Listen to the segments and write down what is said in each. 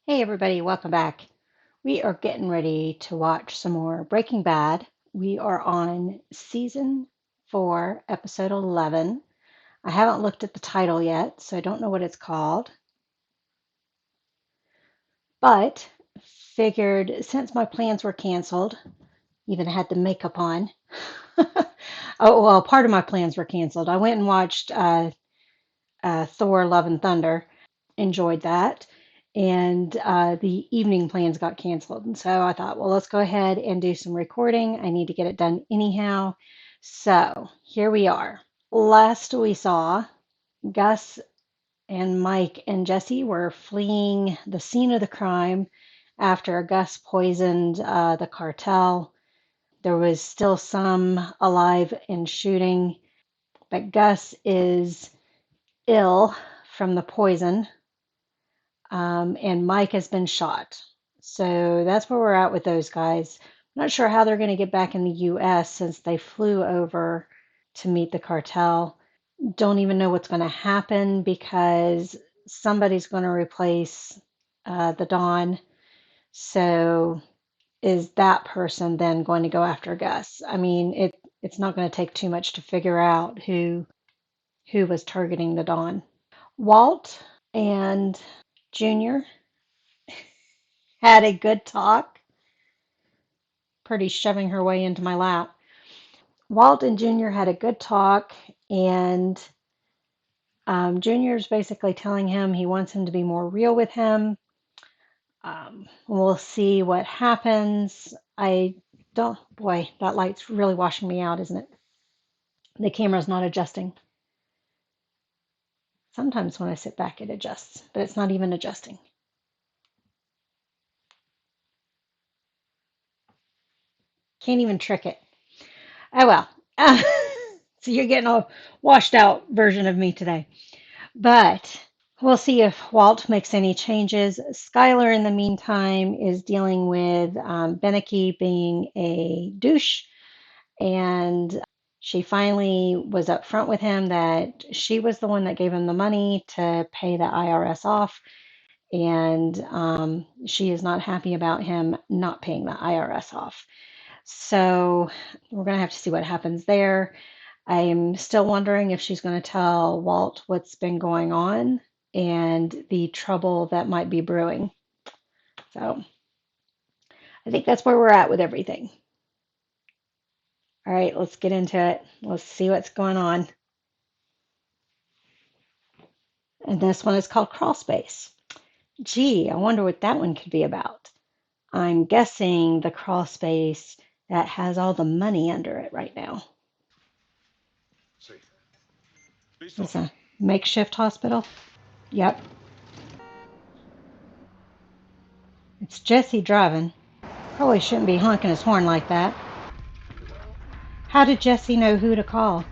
Hey everybody, welcome back. We are getting ready to watch some more Breaking Bad. We are on season 4, episode 11. I haven't looked at the title yet, so I don't know what it's called, but figured since my plans were canceled, even had the makeup on. Oh, well, part of my plans were canceled. I went and watched Thor Love and Thunder, enjoyed that. And the evening plans got canceled. And so I thought, well, let's go ahead and do some recording. I need to get it done anyhow. So here we are. Last we saw, Gus and Mike and Jesse were fleeing the scene of the crime after Gus poisoned the cartel. There was still some alive and shooting, but Gus is ill from the poison, and Mike has been shot. So that's where we're at with those guys. I'm not sure how they're going to get back in the U.S. since they flew over to meet the cartel. Don't even know what's going to happen because somebody's going to replace the Don. So is that person then going to go after Gus? I mean, it's not going to take too much to figure out who was targeting the Don. Walt and Junior had a good talk, pretty shoving her way into my lap. Walt and Junior had a good talk, and Junior's basically telling him he wants him to be more real with him. We'll see what happens. I don't, boy, that light's really washing me out, isn't it? The camera's not adjusting. Sometimes when I sit back, it adjusts, but it's not even adjusting. Can't even trick it. Oh well. So you're getting a washed out version of me today. But we'll see if Walt makes any changes. Skylar, in the meantime, is dealing with Beneke being a douche, and she finally was upfront with him that she was the one that gave him the money to pay the IRS off, and she is not happy about him not paying the IRS off. So we're going to have to see what happens there. I'm still wondering if she's going to tell Walt what's been going on and the trouble that might be brewing. So I think that's where we're at with everything. All right, let's get into it. Let's see what's going on. And this one is called Crawlspace. Gee, I wonder what that one could be about. I'm guessing the crawlspace that has all the money under it right now. It's a makeshift hospital. Yep. It's Jesse driving. Probably shouldn't be honking his horn like that. How did Jesse know who to call?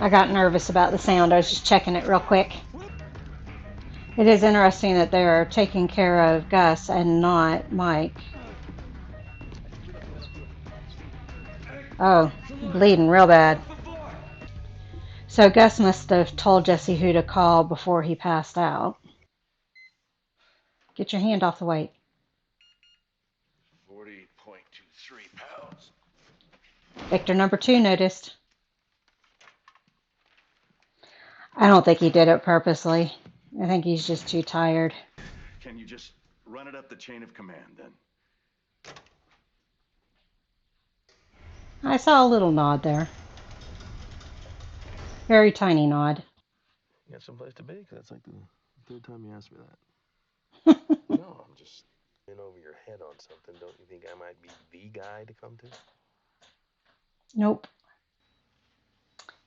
I got nervous about the sound. I was just checking it real quick. It is interesting that they're taking care of Gus and not Mike. Oh, bleeding real bad. So Gus must have told Jesse who to call before he passed out. Get your hand off the weight. 40.23 pounds. Victor number 2 noticed. I don't think he did it purposely. I think he's just too tired. Can you just run it up the chain of command then? I saw a little nod there. Very tiny nod. You got someplace to be? Because that's like the third time you asked me that. No, I'm just In over your head on something. Don't you think I might be the guy to come to? Nope.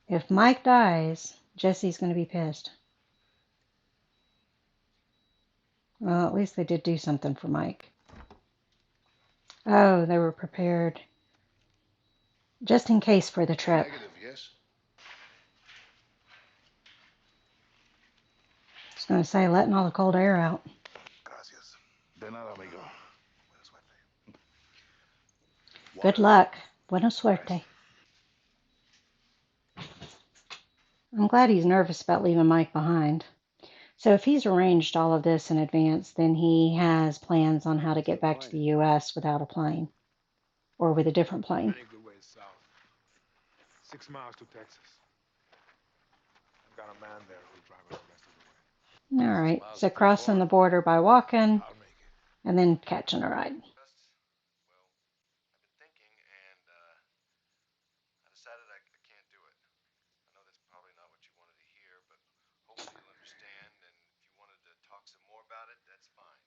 If Mike dies, Jesse's going to be pissed. Well, at least they did do something for Mike. Oh, they were prepared. Just in case for the trip. negative, yes? I was going to say, letting all the cold air out. Gracias. De nada, amigo. Good luck. Buena suerte. I'm glad he's nervous about leaving Mike behind. So if he's arranged all of this in advance, then he has plans on how to get back to the U.S. without a plane or with a different plane. Many good ways south. 6 miles to Texas. I've got a man there who'll drive us the rest of the way. All right, 6 miles so is pretty crossing far. the border by walking I'll make it. and then catching a ride. Well, I've been thinking, and I decided I can't do it. I know that's probably not what you wanted to hear, but hopefully you'll understand. And if you wanted to talk some more about it, that's fine.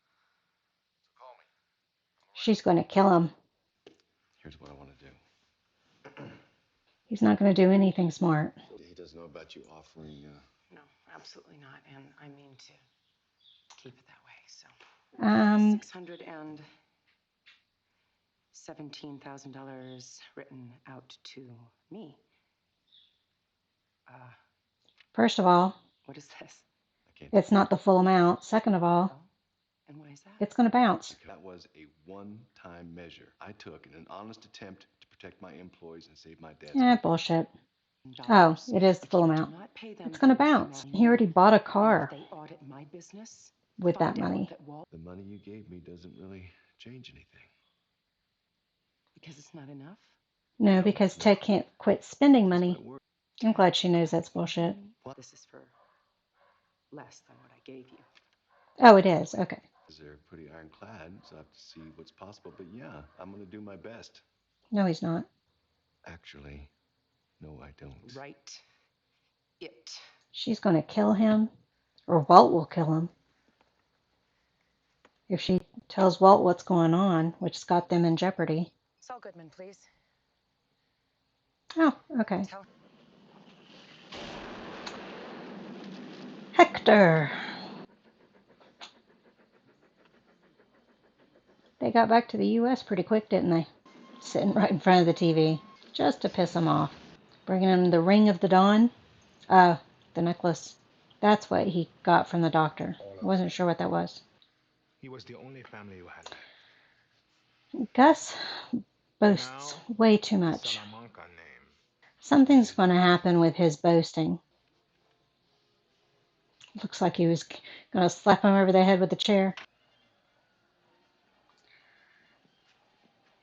So call me. I'm around. She's going to kill him. Here's what I want to do. He's not going to do anything smart. He doesn't know about you offering. No, absolutely not. And I mean to keep it that way. So Um, $617,000 written out to me. First of all, What is this? I can't. it's not the full amount. Second of all, Oh, and why is that? it's going to bounce. That was a one-time measure I took in an honest attempt to protect my employees and save my dad's company. Bullshit. Oh, it is the full amount. It's going to bounce. He already bought a car They audit my business with that money. The money you gave me doesn't really change anything. Because it's not enough. No, because Ted can't quit spending money. I'm glad she knows that's bullshit. This is for less than what I gave you. Oh, it is. Okay. They're pretty ironclad, so I have to see what's possible. But yeah, I'm going to do my best. No, he's not. Actually, no, I don't. Right. It. She's going to kill him, or Walt will kill him. If she tells Walt what's going on, which got them in jeopardy. Saul Goodman, please. Oh, okay. Tell Hector. They got back to the U.S. pretty quick, didn't they? Sitting right in front of the TV, just to piss him off. Bringing him the ring of the dawn. The necklace. That's what he got from the doctor. I wasn't sure what that was. He was the only family you had. Gus boasts way too The much. Salamanca name. Something's going to happen with his boasting. Looks like he was going to slap him over the head with a chair.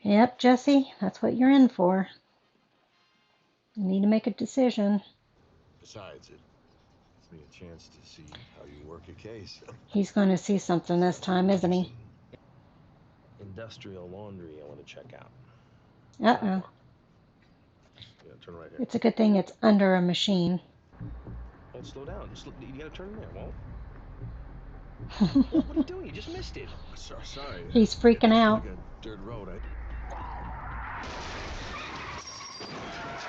Yep, Jesse, that's what you're in for. You need to make a decision. Besides, it gives me a chance to see how you work a case. He's going to see something this time, isn't he? Industrial laundry I want to check out. Uh-oh. Yeah, turn right here. It's a good thing it's under a machine. Walt, slow down. You gotta turn there, Walt. Walt, what are you doing? You just missed it. Sorry. He's freaking out. Like a dirt road.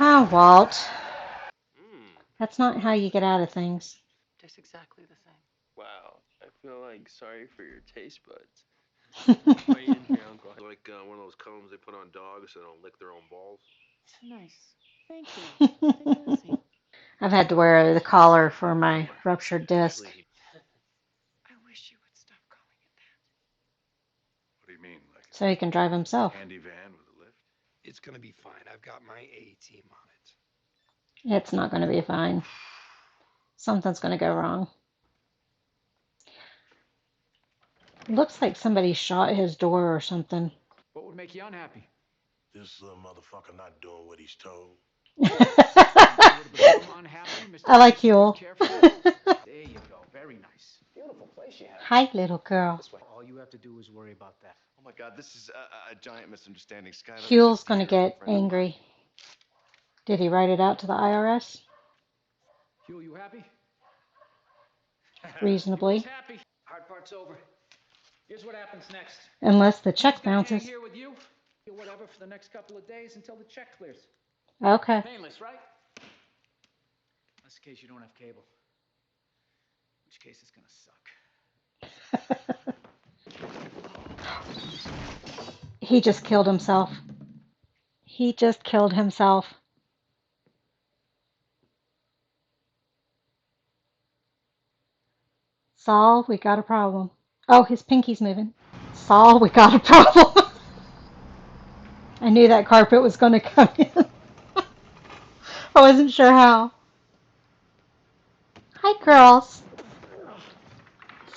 Ah, Walt. That's not how you get out of things. Tastes exactly the same. Wow. I feel like sorry for your taste buds. Right in here, Uncle. Like one of those combs they put on dogs so they don't lick their own balls. Nice. Thank you. Thank you, Lizzie. I've had to wear the collar for my ruptured disc. I wish you would stop calling it that. What do you mean? Like So he can drive himself. a handy van with a lift? It's gonna be fine. I've got my A-team on it. It's not going to be fine. Something's going to go wrong. Looks like somebody shot his door or something. What would make you unhappy? This little motherfucker not doing what he's told. I like Huel. There you go. Very nice. Beautiful place you have. Hi, little girl. All you have to do is worry about that. Oh my God, this is a giant misunderstanding. Skylar, Huel's going to get angry. Did he write it out to the IRS? Hugh, you happy? Reasonably. Hugh's happy. Hard part's over. Here's what happens next. Unless the check He's gonna hang bounces. here with you, do whatever for the next couple of days until the check clears. Okay. Painless, right? That's in case you don't have cable. In which case it's gonna suck. He just killed himself. He just killed himself. Saul, we got a problem. Oh, his pinky's moving. Saul, we got a problem. I knew that carpet was going to come in. I wasn't sure how. Hi, girls.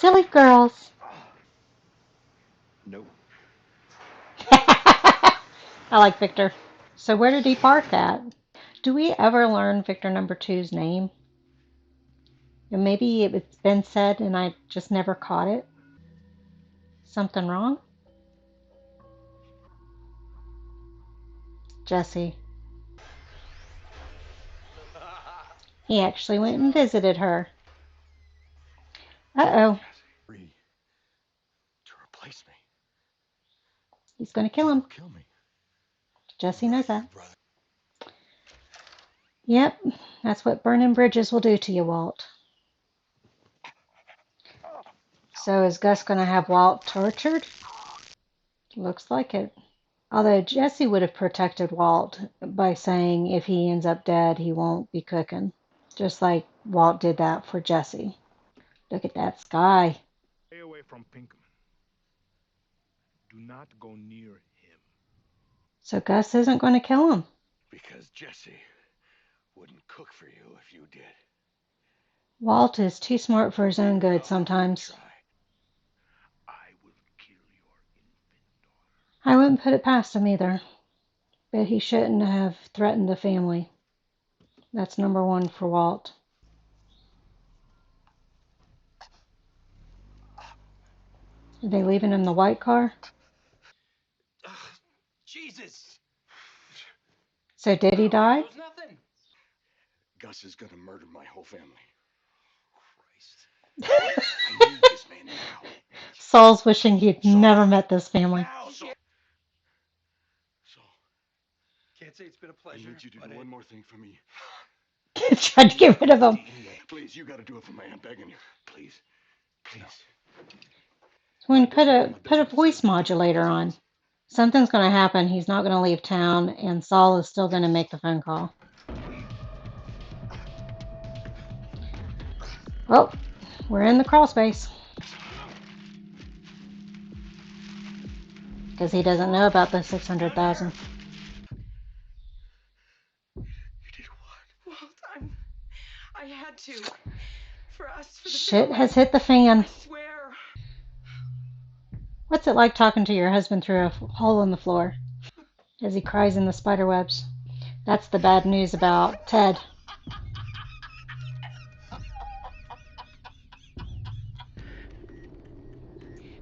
Silly girls. No. I like Victor. So where did he park at? Do we ever learn Victor number two's name? And maybe it's been said and I just never caught it. Something wrong? Jesse. He actually went and visited her. Uh-oh. Free to replace me. He's going to kill him. Kill me. Jesse knows that. Yep, that's what burning bridges will do to you, Walt. So is Gus going to have Walt tortured? Looks like it. Although Jesse would have protected Walt by saying if he ends up dead, he won't be cooking. Just like Walt did that for Jesse. Look at that sky. Stay away from Pinkman. Do not go near him. So Gus isn't going to kill him. Because Jesse wouldn't cook for you if you did. Walt is too smart for his own good sometimes. I will kill your infant daughter. I wouldn't put it past him either. But he shouldn't have threatened the family. That's number one for Walt. Are they leaving in the white car? Jesus! So did he die? It was nothing. Gus is gonna murder my whole family. Christ. I need this man now. Saul's wishing he'd never met this family. Now, Saul. Can't say it's been a I pleasure. need you to do one more thing for me. Tried to get rid of him. Please, you gotta do it for me. I'm begging you. Please. Please. When put a voice modulator on. Something's going to happen. He's not going to leave town, and Saul is still going to make the phone call. Oh, we're in the crawl space. Because he doesn't know about the 600,000. You did what? Walt, I had to. For us, for the Shit family. has hit the fan. I swear. What's it like talking to your husband through a hole in the floor as he cries in the spider webs? That's the bad news about Ted.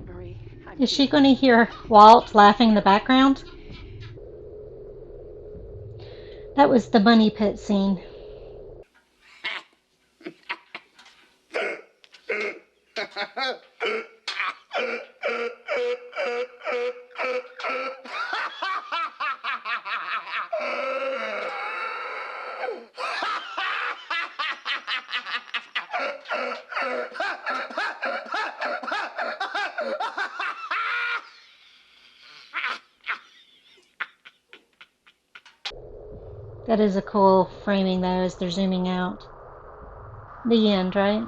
Marie, Is she going to hear Walt laughing in the background? That was the money pit scene. That is a cool framing though as they're zooming out. The end, right?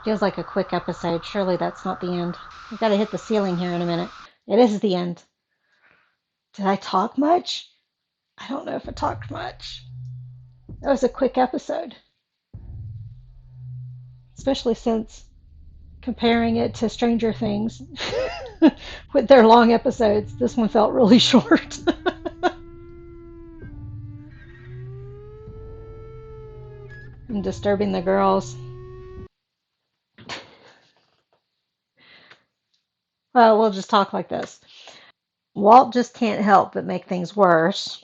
Feels like a quick episode. Surely that's not the end. We've got to hit the ceiling here in a minute. It is the end. Did I talk much? I don't know if I talked much. That was a quick episode. Especially since comparing it to Stranger Things with their long episodes, this one felt really short. And disturbing the girls. Well, we'll just talk like this. Walt just can't help but make things worse.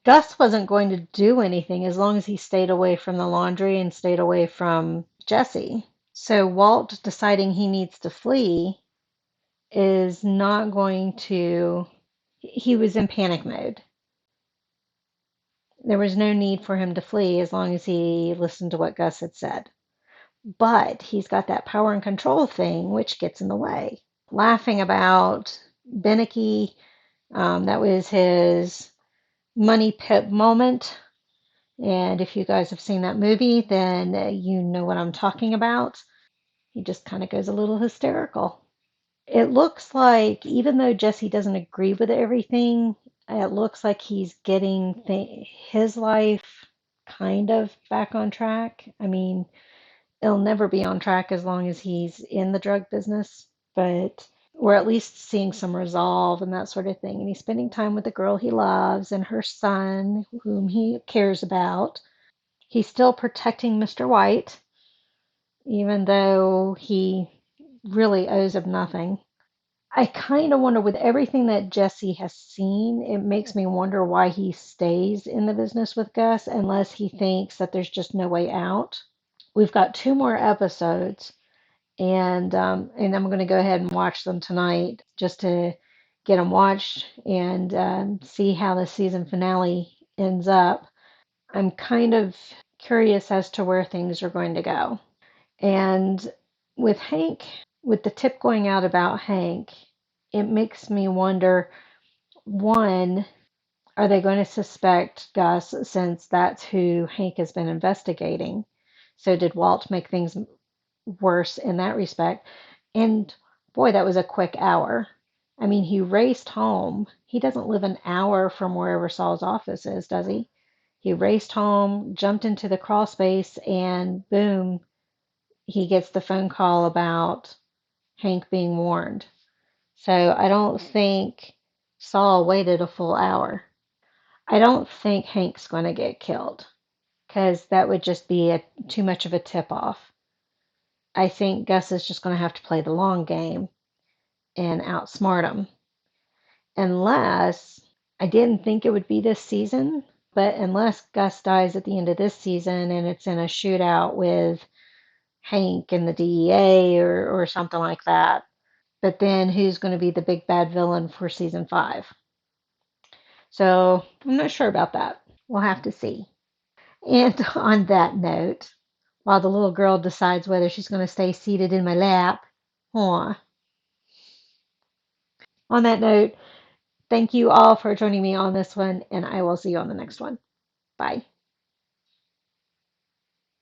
Gus wasn't going to do anything as long as he stayed away from the laundry and stayed away from Jesse. So Walt deciding he needs to flee is not going to. He was in panic mode. There was no need for him to flee as long as he listened to what Gus had said. But he's got that power and control thing, which gets in the way. Laughing about Beneke, that was his money pit moment. And if you guys have seen that movie, then you know what I'm talking about. He just kind of goes a little hysterical. It looks like, even though Jesse doesn't agree with everything, it looks like he's getting his life kind of back on track. I mean, it'll never be on track as long as he's in the drug business, but we're at least seeing some resolve and that sort of thing. And he's spending time with the girl he loves and her son, whom he cares about. He's still protecting Mr. White, even though he really owes him nothing. I kind of wonder, with everything that Jesse has seen, it makes me wonder why he stays in the business with Gus unless he thinks that there's just no way out. We've got two more episodes, and I'm going to go ahead and watch them tonight just to get them watched and see how the season finale ends up. I'm kind of curious as to where things are going to go. And with Hank, with the tip going out about Hank, it makes me wonder, one, are they going to suspect Gus since that's who Hank has been investigating? So did Walt make things worse in that respect? And boy, that was a quick hour. I mean, he raced home. He doesn't live an hour from wherever Saul's office is, does he? He raced home, jumped into the crawl space, and boom, he gets the phone call about Hank being warned. So I don't think Saul waited a full hour. I don't think Hank's going to get killed because that would just be too much of a tip off. I think Gus is just going to have to play the long game and outsmart him. Unless, I didn't think it would be this season, but unless Gus dies at the end of this season and it's in a shootout with Hank and the DEA or something like that. But then who's going to be the big bad villain for season 5? So I'm not sure about that. We'll have to see. And on that note, while the little girl decides whether she's going to stay seated in my lap, aw. On that note, thank you all for joining me on this one, and I will see you on the next one. Bye.